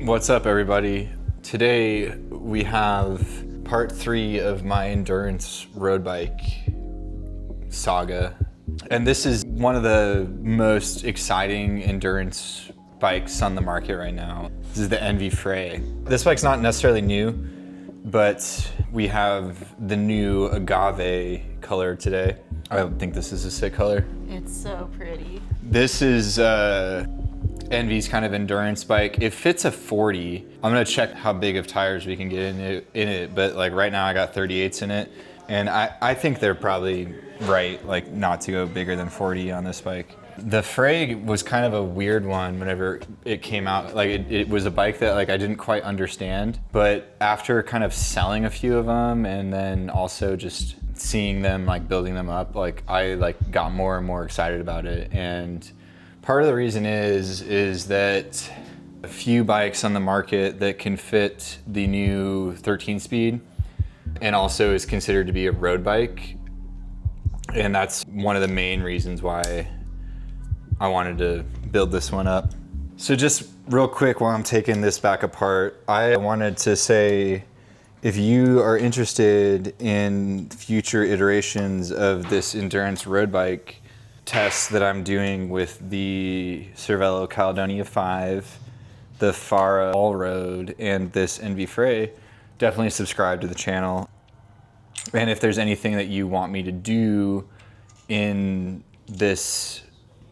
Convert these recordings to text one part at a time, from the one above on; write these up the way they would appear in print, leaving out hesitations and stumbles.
What's up, everybody? Today we have part 3 of my endurance road bike saga. And this is one of the most exciting endurance bikes on the market right now. This is the Enve Fray. This bike's not necessarily new, but we have the new agave color today. I think this is a sick color. It's so pretty. This is Enve's kind of endurance bike. It fits a 40. I'm gonna check how big of tires we can get in it, but like right now I got 38s in it, and I think they're probably right, like not to go bigger than 40 on this bike. The Frey was kind of a weird one whenever it came out. Like it was a bike that like I didn't quite understand, but after kind of selling a few of them and then also just seeing them, like building them up, like I like got more and more excited about it. And part of the reason is that a few bikes on the market that can fit the new 13 speed and also is considered to be a road bike. And that's one of the main reasons why I wanted to build this one up. So just real quick while I'm taking this back apart, I wanted to say, if you are interested in future iterations of this endurance road bike test that I'm doing with the Cervelo Caledonia 5, the Fara All Road, and this Enve Fray, definitely subscribe to the channel. And if there's anything that you want me to do in this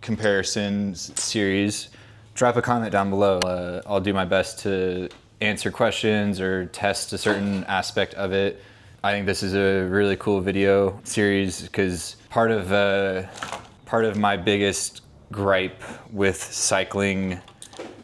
comparison series, drop a comment down below. I'll do my best to answer questions or test a certain aspect of it. I think this is a really cool video series because part of my biggest gripe with cycling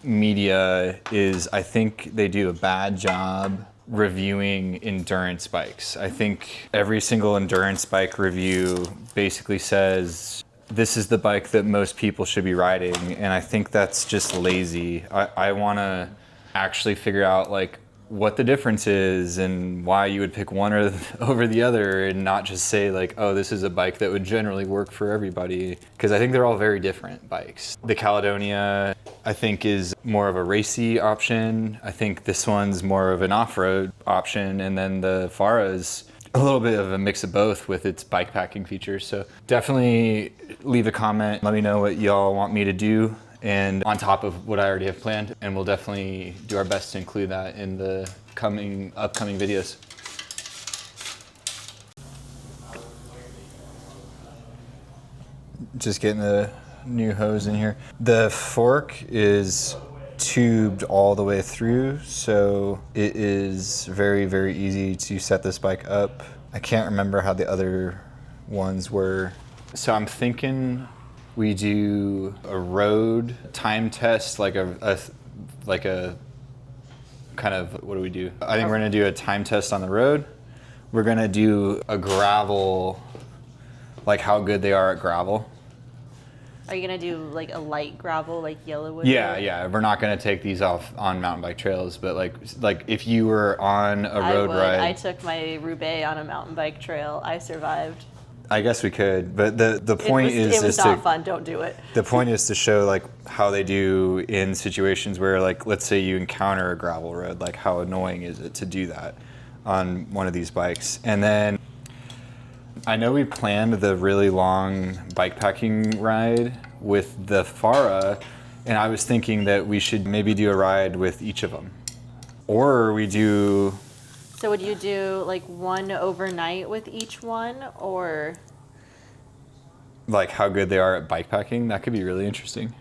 media is I think they do a bad job reviewing endurance bikes. I think every single endurance bike review basically says, this is the bike that most people should be riding, and I think that's just lazy. I want to actually figure out like what the difference is and why you would pick one over the other, and not just say like, oh, this is a bike that would generally work for everybody, because I think they're all very different bikes. The Caledonia, I think, is more of a racy option. I think this one's more of an off-road option, and then the Fara is a little bit of a mix of both with its bike packing features. So definitely leave a comment, let me know what y'all want me to do, and on top of what I already have planned, and we'll definitely do our best to include that in the upcoming videos. Just getting the new hose in here. The fork is tubed all the way through, so it is very, very easy to set this bike up. I can't remember how the other ones were. So I'm thinking we do a road time test, like a kind of, what do we do? I think we're gonna do a time test on the road. We're gonna do a gravel, like how good they are at gravel. Are you gonna do like a light gravel, like Yellowwood? Yeah. We're not gonna take these off on mountain bike trails, but like if you were on a road ride. I took my Roubaix on a mountain bike trail. I survived. I guess we could, but the point it was not fun. Don't do it. The point is to show like how they do in situations where, like, let's say you encounter a gravel road, like how annoying is it to do that on one of these bikes. And then I know we planned the really long bike packing ride with the Fara, and I was thinking that we should maybe do a ride with each of them, or we do. So would you do like one overnight with each one, or like how good they are at bike packing? That could be really interesting.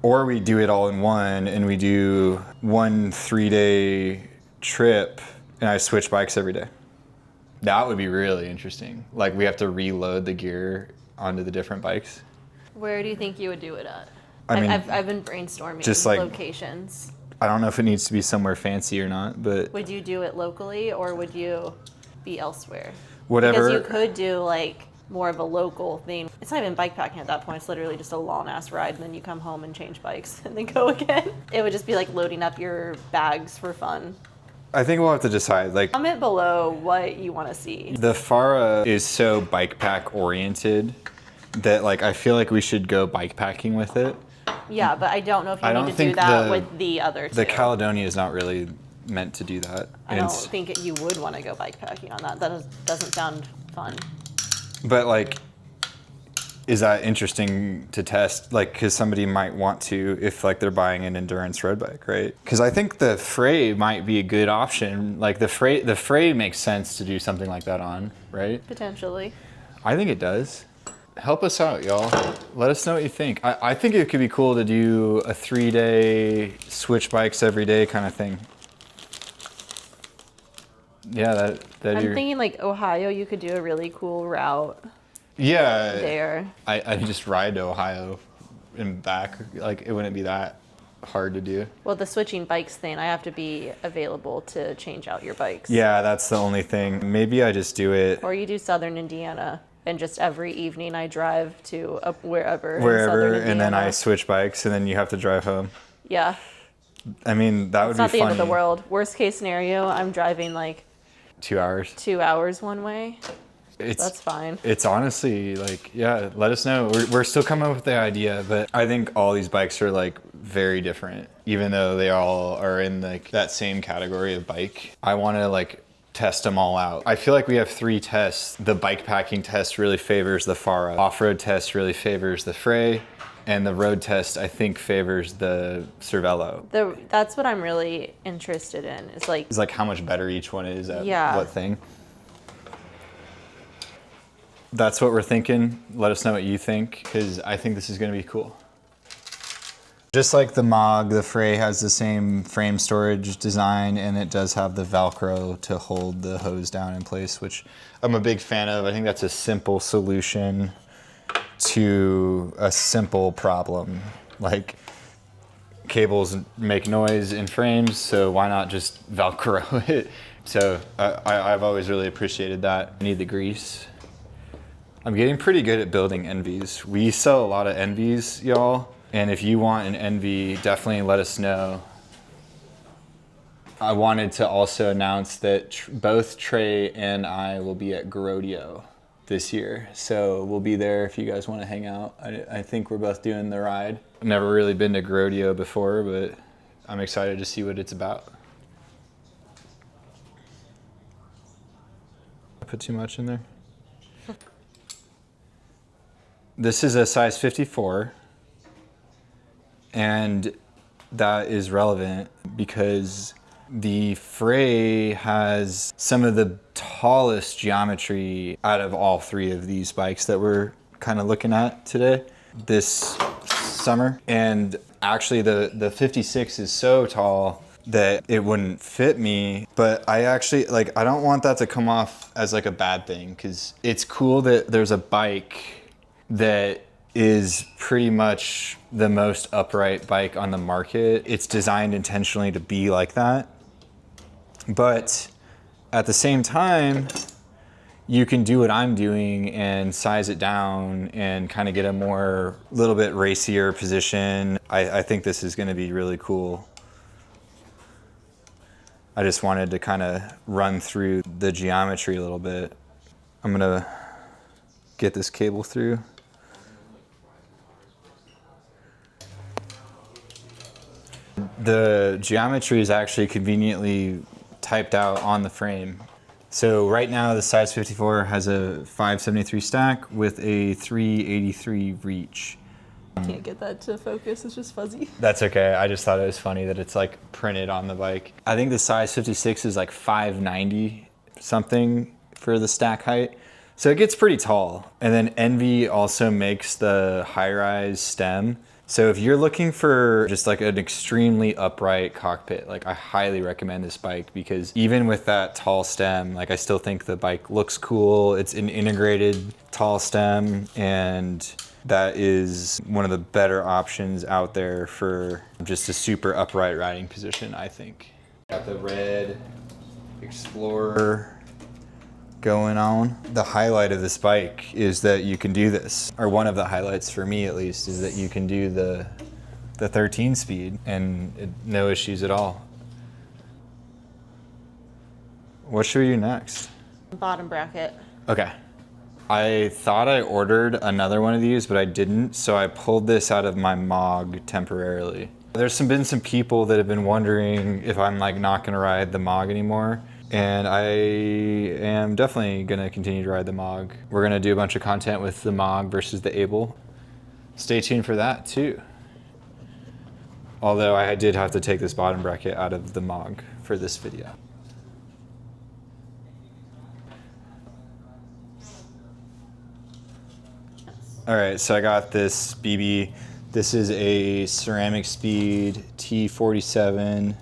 Or we do it all in one and we do 1 3-day trip and I switch bikes every day. That would be really interesting. Like we have to reload the gear onto the different bikes. Where do you think you would do it at? I mean, I've been brainstorming just like locations. I don't know if it needs to be somewhere fancy or not, but would you do it locally or would you be elsewhere? Whatever. Because you could do like more of a local thing. It's not even bike packing at that point. It's literally just a long ass ride, and then you come home and change bikes and then go again. It would just be like loading up your bags for fun. I think we'll have to decide. Like, comment below what you want to see. The Fara is so bike pack oriented that like I feel like we should go bike packing with it. Yeah, but I don't know if you I need don't to do think that the- with the other two. The Caledonia is not really meant to do that. I And don't it's- think you would want to go bike packing on that. Doesn't sound fun. But like, is that interesting to test? Like, because somebody might want to if like they're buying an endurance road bike, right? Because I think the Frey might be a good option. Like the Frey makes sense to do something like that on, right? Potentially. I think it does. Help us out, y'all. Let us know what you think. I think it could be cool to do a 3-day switch bikes every day kind of thing. Yeah, I'm thinking like Ohio, you could do a really cool route yeah. there. I just ride to Ohio and back. Like it wouldn't be that hard to do. Well, the switching bikes thing, I have to be available to change out your bikes. Yeah, that's the only thing. Maybe I just do it Or you do Southern Indiana, and just every evening I drive to wherever. in wherever, Southern and then I Indiana. switch bikes, and then you have to drive home. Yeah, I mean, that would it's be not the funny. end of the world. Worst case scenario, I'm driving like 2 hours. 2 hours one way. It's That's fine. It's honestly like, yeah, let us know. We're still coming up with the idea, but I think all these bikes are like very different, even though they all are in like that same category of bike. I want to like test them all out. I feel like we have 3 tests. The bike packing test really favors the Fara. Off-road test really favors the Frey. And the road test, I think, favors the Cervelo. That's what I'm really interested in. It's like How much better each one is at Yeah. what thing. That's what we're thinking. Let us know what you think, because I think this is going to be cool. Just like the MOG, the Frey has the same frame storage design, and it does have the Velcro to hold the hose down in place, which I'm a big fan of. I think that's a simple solution to a simple problem. Like, cables make noise in frames, so why not just Velcro it? So I've always really appreciated that. I need the grease. I'm getting pretty good at building Enves. We sell a lot of Enves, y'all. And if you want an Enve, definitely let us know. I wanted to also announce that both Trey and I will be at Grodio this year. So we'll be there if you guys want to hang out. I think we're both doing the ride. I've never really been to Grodio before, but I'm excited to see what it's about. I put too much in there. This is a size 54. And that is relevant because the Frey has some of the tallest geometry out of all 3 of these bikes that we're kind of looking at today, this summer. And actually the 56 is so tall that it wouldn't fit me, but I actually, like, I don't want that to come off as like a bad thing, because it's cool that there's a bike that is pretty much the most upright bike on the market. It's designed intentionally to be like that. But at the same time, you can do what I'm doing and size it down and kind of get a little bit racier position. I think this is going to be really cool. I just wanted to kind of run through the geometry a little bit. I'm going to get this cable through. The geometry is actually conveniently typed out on the frame. So right now the size 54 has a 573 stack with a 383 reach. can't get that to focus. It's just fuzzy. That's okay. I just thought it was funny that it's like printed on the bike. I think the size 56 is like 590 something for the stack height. So it gets pretty tall. And then Enve also makes the high-rise stem. So if you're looking for just like an extremely upright cockpit, like I highly recommend this bike, because even with that tall stem, like I still think the bike looks cool. It's an integrated tall stem, and that is one of the better options out there for just a super upright riding position, I think. Got the red Explorer going on. The highlight of this bike is that you can do this, or one of the highlights for me at least, is that you can do the 13 speed and no issues at all. What should we do next? Bottom bracket. Okay. I thought I ordered another one of these, but I didn't, so I pulled this out of my MOG temporarily. There's been some people that have been wondering if I'm like not gonna ride the MOG anymore, and I am definitely gonna continue to ride the MOG. We're gonna do a bunch of content with the MOG versus the Able. Stay tuned for that too. Although I did have to take this bottom bracket out of the MOG for this video. All right, so I got this BB. This is a Ceramic Speed T47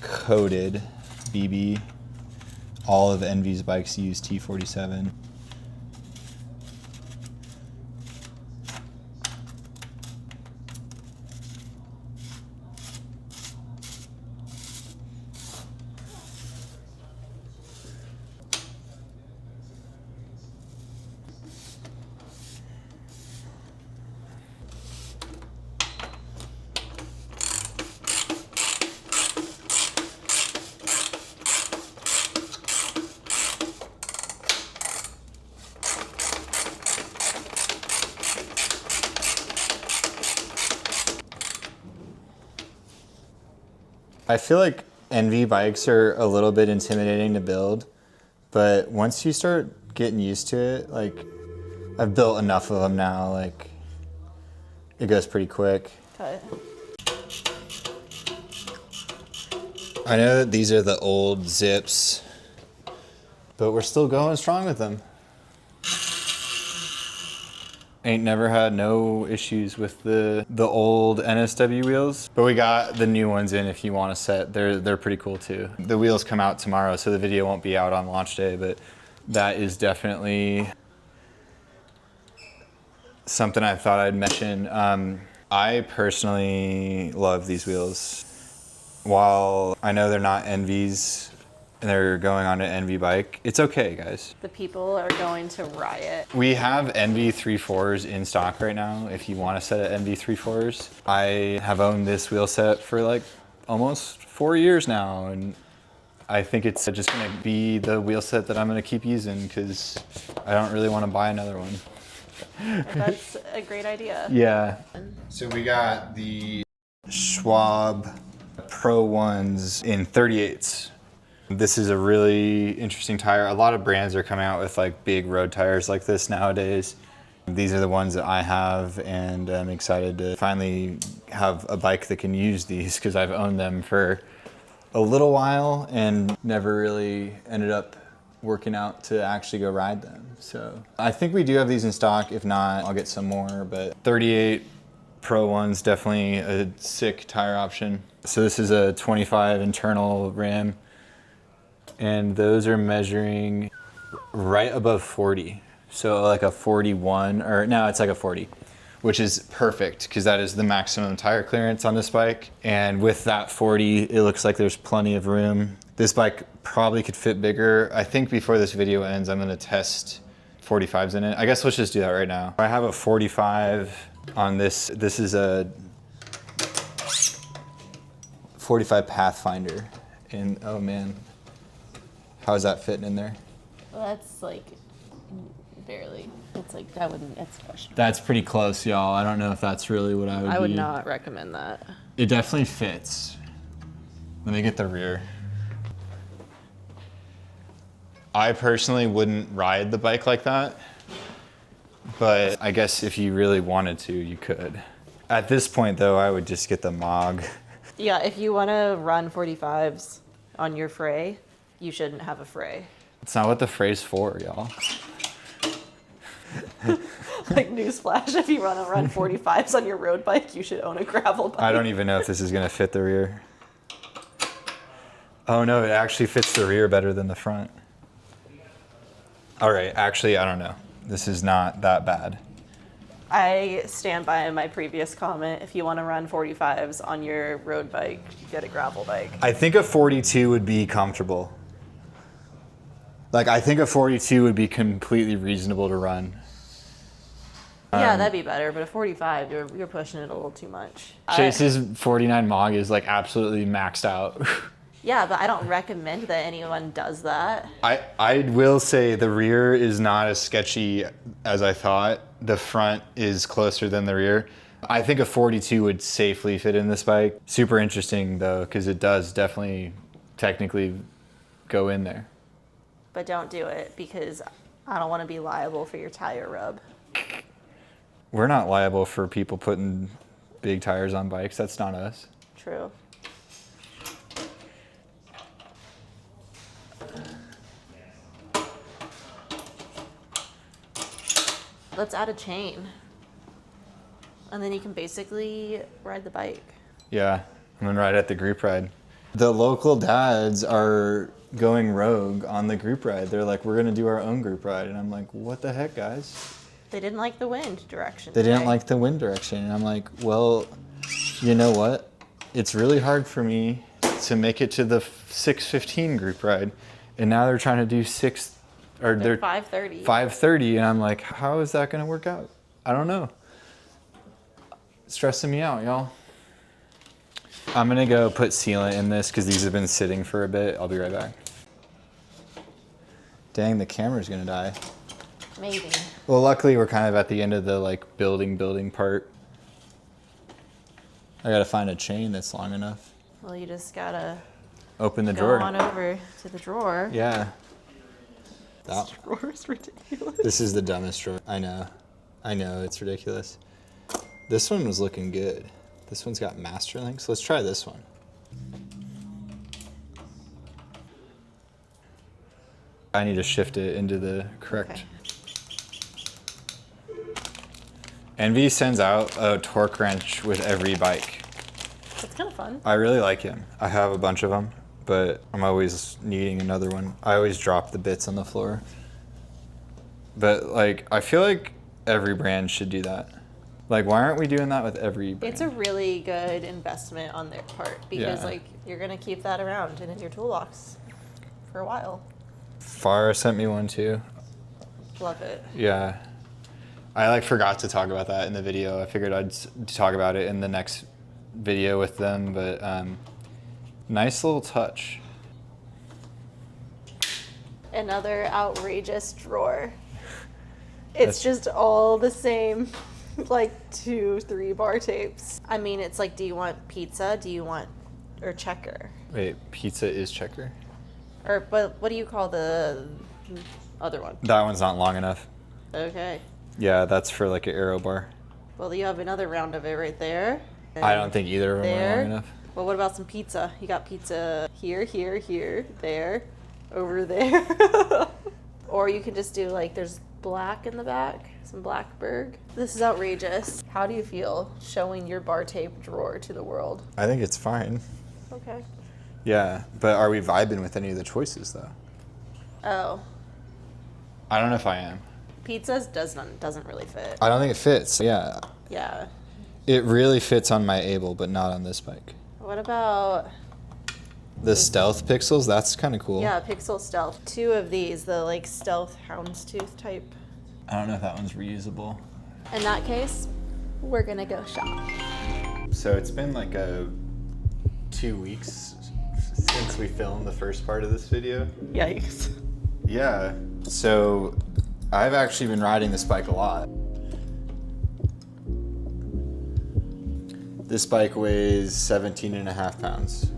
coated BB. All of Enve's bikes use T47. I feel like Enve bikes are a little bit intimidating to build, but once you start getting used to it, like I've built enough of them now, like it goes pretty quick. Cut. I know that these are the old Zips, but we're still going strong with them. Ain't never had no issues with the old NSW wheels, but we got the new ones in if you want a set. They're pretty cool too. The wheels come out tomorrow, so the video won't be out on launch day, but that is definitely something I thought I'd mention. I personally love these wheels. While I know they're not Enve's and they're going on an Enve bike, it's okay, guys. The people are going to riot. We have Enve 3.4s in stock right now if you want a set of Enve 3.4s. I have owned this wheel set for like almost 4 years now, and I think it's just gonna be the wheel set that I'm gonna keep using because I don't really want to buy another one. That's a great idea. Yeah. So we got the Schwab Pro 1s in 38s. This is a really interesting tire. A lot of brands are coming out with like big road tires like this nowadays. These are the ones that I have, and I'm excited to finally have a bike that can use these because I've owned them for a little while and never really ended up working out to actually go ride them. So I think we do have these in stock. If not, I'll get some more, but 38 Pro 1's definitely a sick tire option. So this is a 25 internal rim, and those are measuring right above 40. So like a 41, or no, it's like a 40, which is perfect because that is the maximum tire clearance on this bike. And with that 40, it looks like there's plenty of room. This bike probably could fit bigger. I think before this video ends, I'm gonna test 45s in it. I guess let's just do that right now. I have a 45 on this. This is a 45 Pathfinder. And oh man, how's that fitting in there? Well, that's like barely. It's like, I wouldn't, it's questionable. That's pretty close, y'all. I don't know if that's really what I would not recommend that. It definitely fits. Let me get the rear. I personally wouldn't ride the bike like that, but I guess if you really wanted to, you could. At this point though, I would just get the MOG. Yeah, if you want to run 45s on your Frey, you shouldn't have a Frey. It's not what the Frey's for, y'all. Like newsflash, if you want to run 45s on your road bike, you should own a gravel bike. I don't even know if this is gonna fit the rear. Oh no, it actually fits the rear better than the front. All right, actually, I don't know. This is not that bad. I stand by my previous comment. If you want to run 45s on your road bike, get a gravel bike. I think a 42 would be comfortable. Like, I think a 42 would be completely reasonable to run. Yeah, that'd be better, but a 45, you're pushing it a little too much. Chase's 49 MOG is like absolutely maxed out. Yeah, but I don't recommend that anyone does that. I will say the rear is not as sketchy as I thought. The front is closer than the rear. I think a 42 would safely fit in this bike. Super interesting though, because it does definitely technically go in there. But don't do it because I don't want to be liable for your tire rub. We're not liable for people putting big tires on bikes. That's not us. True. Let's add a chain. And then you can basically ride the bike. Yeah, I'm gonna ride at the group ride. The local dads are going rogue on the group ride. They're like, we're gonna do our own group ride. And I'm like, what the heck, guys? They didn't like the wind direction. They didn't like the wind direction. And I'm like, well, you know what? It's really hard for me to make it to the 6:15 group ride. And now they're trying to do they're 5:30. 5:30, and I'm like, how is that gonna work out? I don't know. It's stressing me out, y'all. I'm gonna go put sealant in this because these have been sitting for a bit. I'll be right back. Dang, the camera's gonna die. Maybe. Well, luckily we're kind of at the end of the like building part. I gotta find a chain that's long enough. Well, you just gotta Open the go drawer. on over to the drawer. Yeah. This drawer is ridiculous. This is the dumbest drawer. I know, it's ridiculous. This one was looking good. This one's got master links. Let's try this one. I need to shift it into the correct. Okay. Enve sends out a torque wrench with every bike. It's kind of fun. I really like him. I have a bunch of them, but I'm always needing another one. I always drop the bits on the floor. But like, I feel like every brand should do that. Like, why aren't we doing that with every brand? It's a really good investment on their part because like you're gonna keep that around and in your toolbox for a while. Farah sent me one too. Love it. Yeah. I like forgot to talk about that in the video. I figured I'd talk about it in the next video with them, but nice little touch. Another outrageous drawer. It's just all the same, like 2-3 bar tapes. I mean, it's like, do you want pizza? Do you want, or checker? Wait, pizza is checker? Or, but what do you call the other one? That one's not long enough. Okay. Yeah, that's for like an arrow bar. Well, you have another round of it right there. I don't think either of them are long enough. Well, what about some pizza? You got pizza here, here, here, there, over there. Or you can just do like, there's black in the back, some Blackberg. This is outrageous. How do you feel showing your bar tape drawer to the world? I think it's fine. Okay. Yeah, but are we vibing with any of the choices though? Oh, I don't know if I am. pizzas doesn't really fit. I don't think it fits. Yeah, Yeah. it really fits on my Able, but not on this bike. What about, The Stealth Pixels, that's kind of cool. yeah, Pixel Stealth. 2 of these, the like Stealth Houndstooth type. I don't know if that one's reusable. In that case, we're gonna go shop. So it's been like 2 weeks since we filmed the first part of this video. Yikes. Yeah, so I've actually been riding this bike a lot. This bike weighs 17.5 pounds.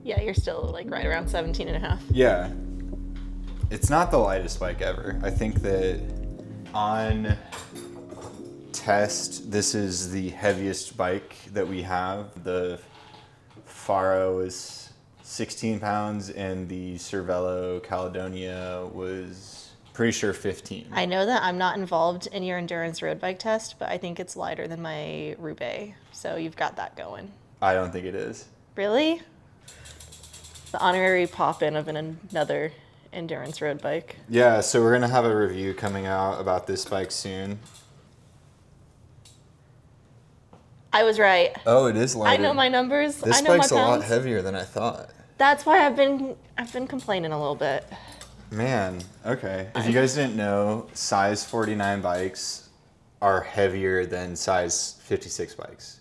Yeah, you're still like right around 17 and a half. Yeah. It's not the lightest bike ever. I think that on test, this is the heaviest bike that we have. The Faro is 16 pounds and the Cervelo Caledonia was pretty sure 15. I know that I'm not involved in your endurance road bike test, but I think it's lighter than my Roubaix. So you've got that going. I don't think it is. Really? The honorary pop-in of another endurance road bike. Yeah, so we're gonna have a review coming out about this bike soon. I was right. Oh, it is lighter. I know my numbers. This I know bike's my a lot pounds. heavier than I thought. That's why I've been complaining a little bit. Man, okay. If you guys didn't know, size 49 bikes are heavier than size 56 bikes.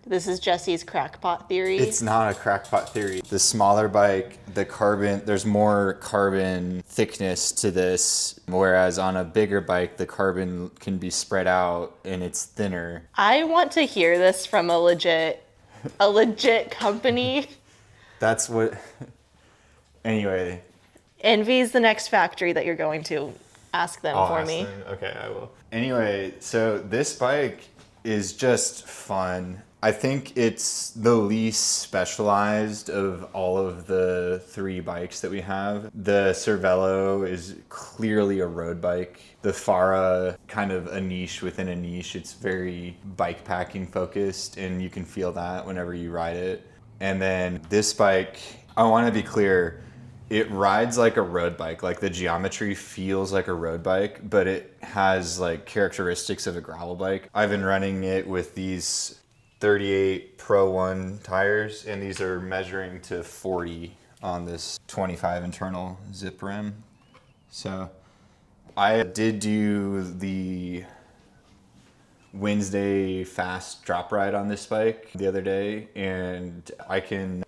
This is Jesse's crackpot theory. It's not a crackpot theory. The smaller bike, there's more carbon thickness to this, whereas on a bigger bike, the carbon can be spread out and it's thinner. I want to hear this from a legit company. That's what, anyway. Envy's the next factory that you're going to. Ask them for me. Okay, I will. Anyway, so this bike is just fun. I think it's the least specialized of all of the 3 bikes that we have. The Cervelo is clearly a road bike. The Fara, kind of a niche within a niche. It's very bike packing focused, and you can feel that whenever you ride it. And then this bike, I want to be clear, it rides like a road bike. Like the geometry feels like a road bike, but it has like characteristics of a gravel bike. I've been running it with these 38 Pro 1 tires, and these are measuring to 40 on this 25 internal zip rim. So I did do the Wednesday fast drop ride on this bike the other day, and I can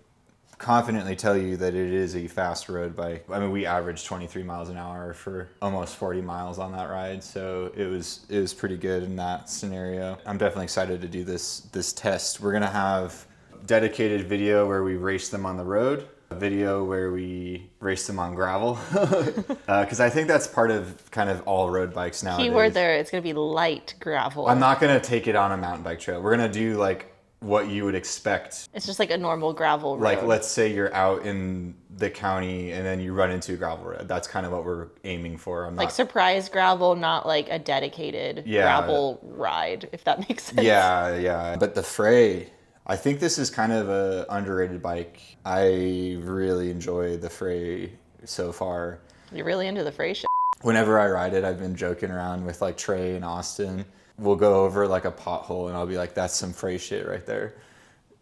confidently tell you that it is a fast road bike. I mean, we averaged 23 miles an hour for almost 40 miles on that ride, so it was pretty good in that scenario. I'm definitely excited to do this test. We're gonna have dedicated video where we race them on the road, a video where we race them on gravel, because I think that's part of kind of all road bikes nowadays. Keyword there, it's going to be light gravel. I'm not gonna take it on a mountain bike trail. We're gonna do like what you would expect. It's just like a normal gravel road. Like, let's say you're out in the county and then you run into a gravel road. That's kind of what we're aiming for. I'm not... Like surprise gravel, not like a dedicated gravel ride, if that makes sense. Yeah. But the Frey, I think this is kind of a underrated bike. I really enjoy the Frey so far. You're really into the Frey shit. Whenever I ride it, I've been joking around with like Trey and Austin. We'll go over like a pothole and I'll be like, that's some Frey shit right there.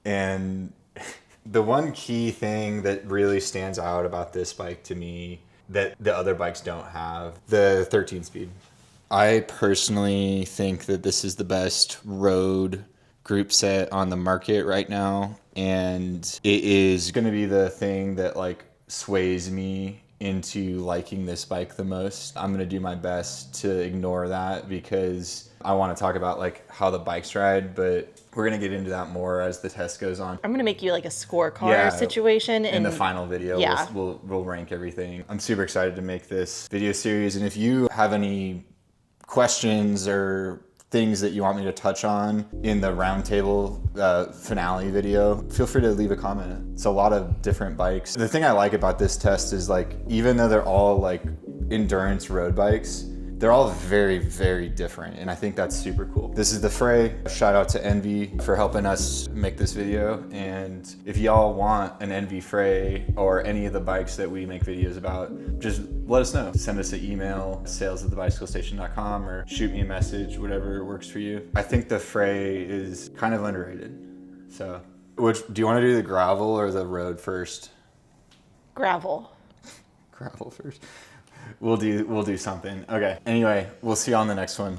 And the one key thing that really stands out about this bike to me that the other bikes don't have, the 13 speed. I personally think that this is the best road group set on the market right now. And it is going to be the thing that like sways me into liking this bike the most. I'm going to do my best to ignore that because I want to talk about like how the bikes ride, but we're going to get into that more as the test goes on. I'm going to make you like a scorecard situation. In the final video, we'll rank everything. I'm super excited to make this video series. And if you have any questions or things that you want me to touch on in the roundtable finale video, feel free to leave a comment. It's a lot of different bikes. The thing I like about this test is like, even though they're all like endurance road bikes, they're all very, very different. And I think that's super cool. This is the Frey. Shout out to Enve for helping us make this video. And if y'all want an Enve Fray or any of the bikes that we make videos about, just let us know. Send us an email, sales@thebicyclestation.com, or shoot me a message, whatever works for you. I think the Frey is kind of underrated. So, do you want to do the gravel or the road first? Gravel. Gravel first. We'll do something. Okay. Anyway, we'll see you on the next one.